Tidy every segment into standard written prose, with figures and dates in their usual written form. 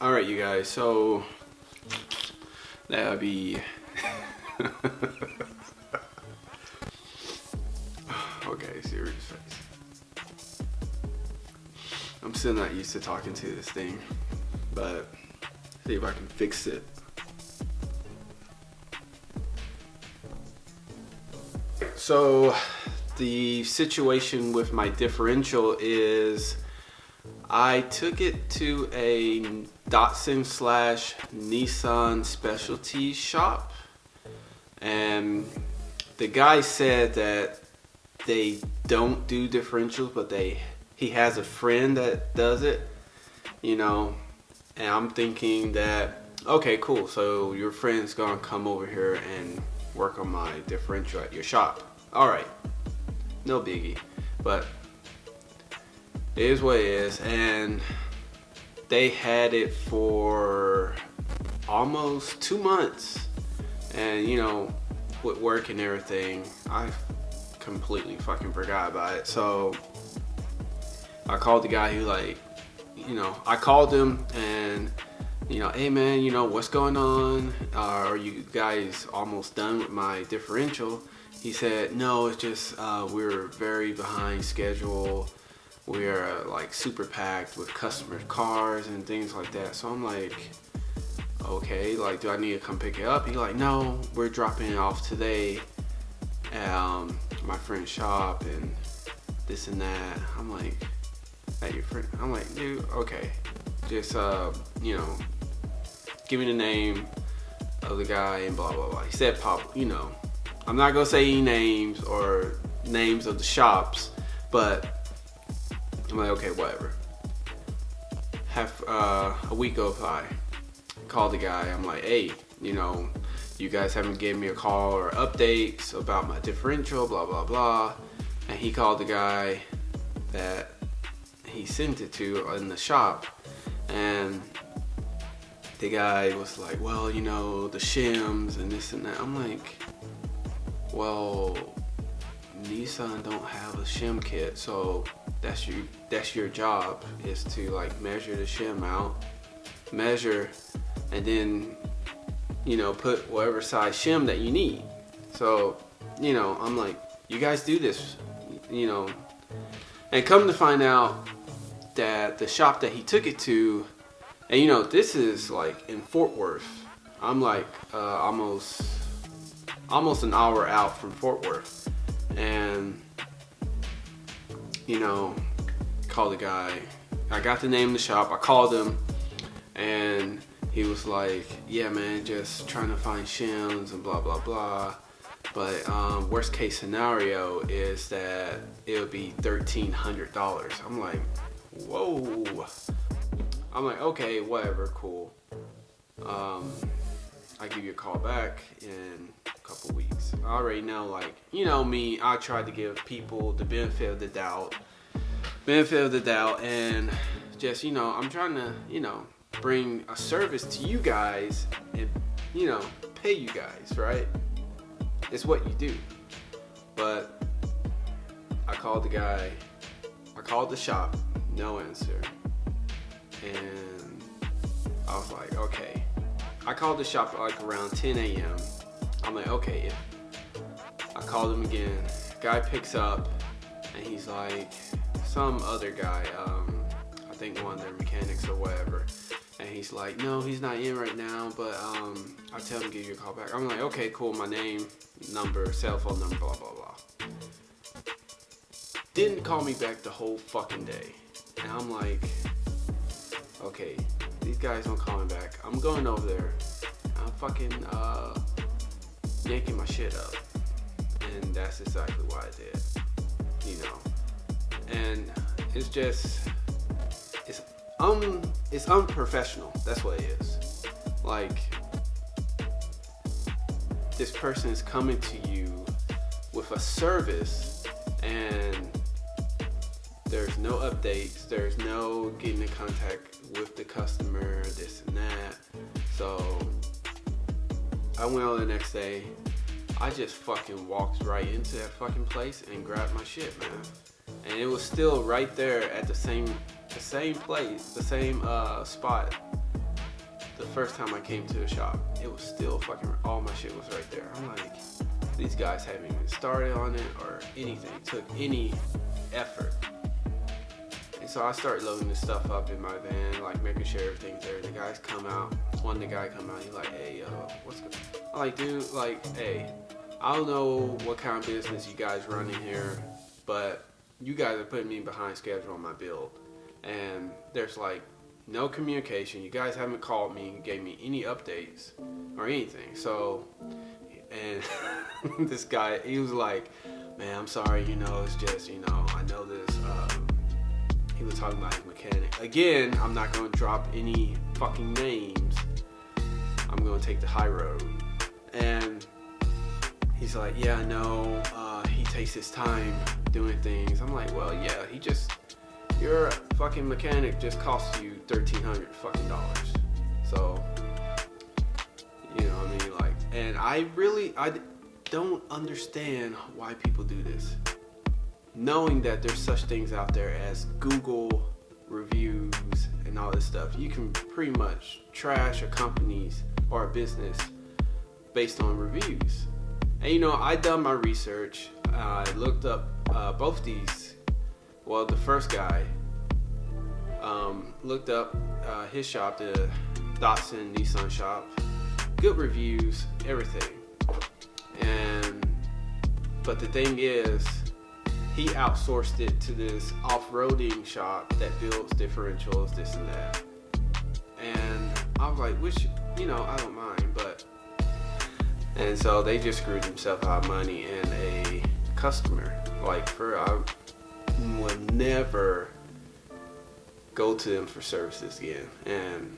Alright, you guys, so that would be okay, serious face. I'm still not used to talking to this thing, but see if I can fix it. So the situation with my differential is I took it to a Datsun / Nissan specialty shop, and the guy said that they don't do differentials, but he has a friend that does it, you know, and I'm thinking that, okay, cool, so your friend's gonna come over here and work on my differential at your shop. All right, no biggie, but it is what it is. And they had it for almost 2 months, and you know, with work and everything, I completely fucking forgot about it. So I called the guy who, like, you know, I called him and, you know, hey man, you know, what's going on? Are you guys almost done with my differential? He said, no, it's just we're very behind schedule. We're like super packed with customer cars and things like that. So I'm like, okay, like, do I need to come pick it up? He's like, no, we're dropping it off today at my friend's shop and this and that. I'm like, at your friend? I'm like, dude, okay, just you know, give me the name of the guy and blah blah blah. He said pop, you know, I'm not gonna say any names or names of the shops, but I'm like, okay, whatever. A week goes by, call the guy. I'm like, hey, you know, you guys haven't given me a call or updates about my differential, blah blah blah. And he called the guy that he sent it to in the shop, and the guy was like, well, you know, the shims and this and that. I'm like, well, Nissan don't have a shim kit, so that's your job, is to like measure the shim out, measure, and then, you know, put whatever size shim that you need. So, you know, I'm like, you guys do this, you know. And come to find out that the shop that he took it to, and you know, this is like in Fort Worth. I'm like almost an hour out from Fort Worth. And you know, called the guy. I got the name of the shop. I called him, and he was like, yeah man, just trying to find shims and blah blah blah, but worst case scenario is that it'll be $1,300. I'm like, whoa. I'm like, okay, whatever, cool. I'll give you a call back in a couple weeks. I already know, like, you know me, I tried to give people the benefit of the doubt, and just, you know, I'm trying to, you know, bring a service to you guys and, you know, pay you guys, right? It's what you do. But I called the guy, I called the shop, no answer. And I was like, okay. I called the shop like around 10 a.m. I'm like, okay, yeah. I called him again. Guy picks up, and he's like, some other guy, I think one of their mechanics or whatever. And he's like, no, he's not in right now, but I'll tell him to give you a call back. I'm like, okay, cool, my name, number, cell phone number, blah, blah, blah. Didn't call me back the whole fucking day. And I'm like, okay, these guys don't call me back. I'm going over there. I'm fucking yanking my shit up. And that's exactly what I did, you know. And it's just, it's unprofessional. That's what it is. Like, this person is coming to you with a service, and there's no updates, there's no getting in contact with the customer, this and that. So I went out the next day. I just fucking walked right into that fucking place and grabbed my shit, man. And it was still right there at the same place, the same spot first time I came to the shop, it was still fucking, all my shit was right there. I'm like, these guys haven't even started on it or anything, took any effort. And so I started loading this stuff up in my van, like making sure everything's there. The guys come out, the guy come out, he's like, hey, what's good? I'm like, dude, like, hey, I don't know what kind of business you guys run in here, but you guys are putting me behind schedule on my build. And there's like no communication. You guys haven't called me, gave me any updates or anything. So, and this guy, he was like, man, I'm sorry, you know, it's just, you know, I know this, he was talking about his mechanic. Again, I'm not going to drop any fucking names. I'm going to take the high road. And he's like, yeah, I know, he takes his time doing things. I'm like, well, yeah, your fucking mechanic just costs you $1,300 fucking dollars. So, you know what I mean? Like, and I don't understand why people do this. Knowing that there's such things out there as Google reviews and all this stuff, you can pretty much trash a company's or a business based on reviews. And you know, I done my research. I looked up both these. Well, the first guy looked up his shop, the Datsun Nissan shop. Good reviews, everything. But the thing is, he outsourced it to this off-roading shop that builds differentials, this and that. And I was like, which, you know, I don't mind, but. And so they just screwed themselves out of money and a customer. Like, I would never go to them for services again. And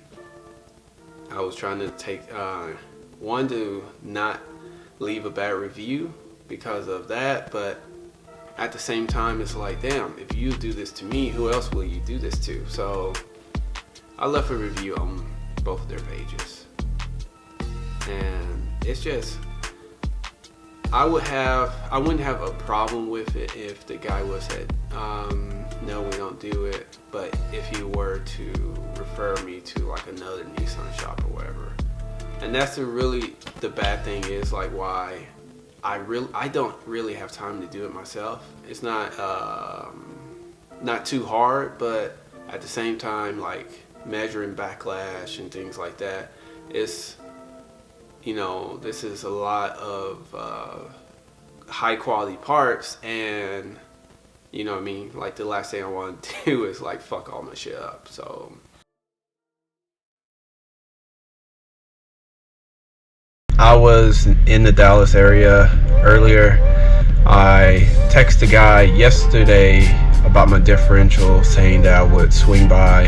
I was trying to take, one, to not leave a bad review because of that, but at the same time, it's like, damn, if you do this to me, who else will you do this to? So I left a review on both of their pages. And it's just, I wouldn't have a problem with it if the guy was said, no, we don't do it. But if he were to refer me to like another Nissan shop or whatever. And that's the bad thing is like why I don't really have time to do it myself. It's not too hard, but at the same time, like measuring backlash and things like that, it's, you know, this is a lot of high quality parts, and you know what I mean, like the last thing I want to do is like fuck all my shit up. So I was in the Dallas area earlier. I texted a guy yesterday about my differential, saying that I would swing by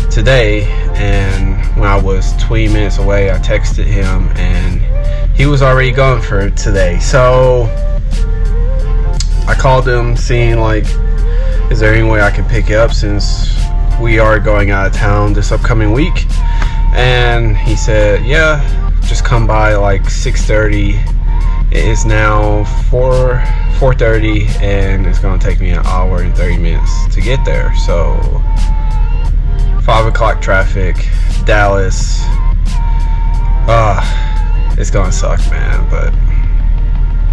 today, and when I was 20 minutes away, I texted him and he was already gone for today. So I called him, seeing like, is there any way I can pick it up since we are going out of town this upcoming week? And he said, yeah, just come by like 6:30. It is now 4:30, and it's gonna take me an hour and 30 minutes to get there. So 5 o'clock traffic, Dallas. It's gonna suck, man, but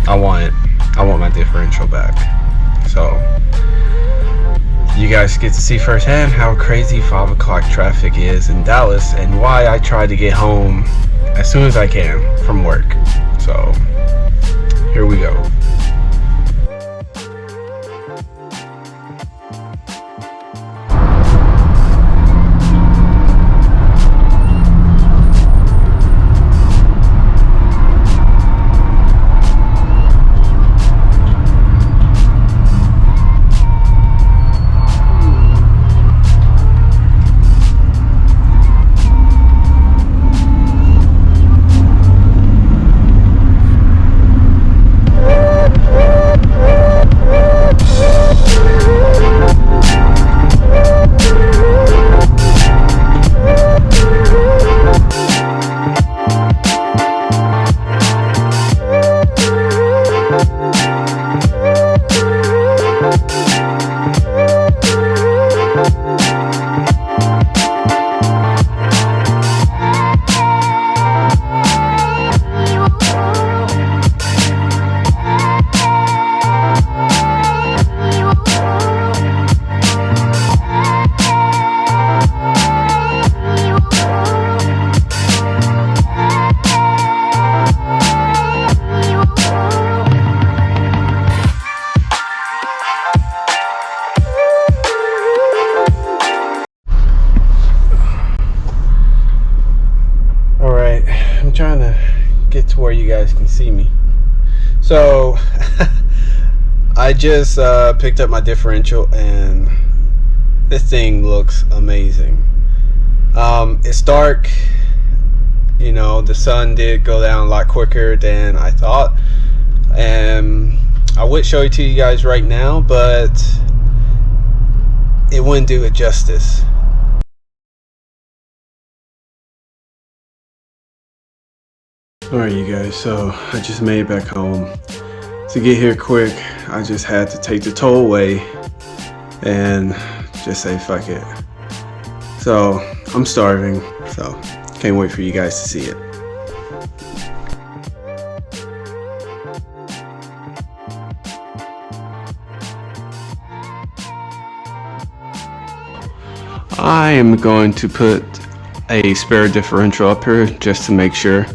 I want my differential back. So you guys get to see firsthand how crazy 5 o'clock traffic is in Dallas, and why I try to get home as soon as I can from work. So here we go. to where you guys can see me. So I just picked up my differential, and this thing looks amazing. It's dark, you know, the sun did go down a lot quicker than I thought, and I would show it to you guys right now, but it wouldn't do it justice. Alright you guys, so I just made it back home. To get here quick, I just had to take the tollway and just say fuck it. So I'm starving, so can't wait for you guys to see it. I am going to put a spare differential up here just to make sure.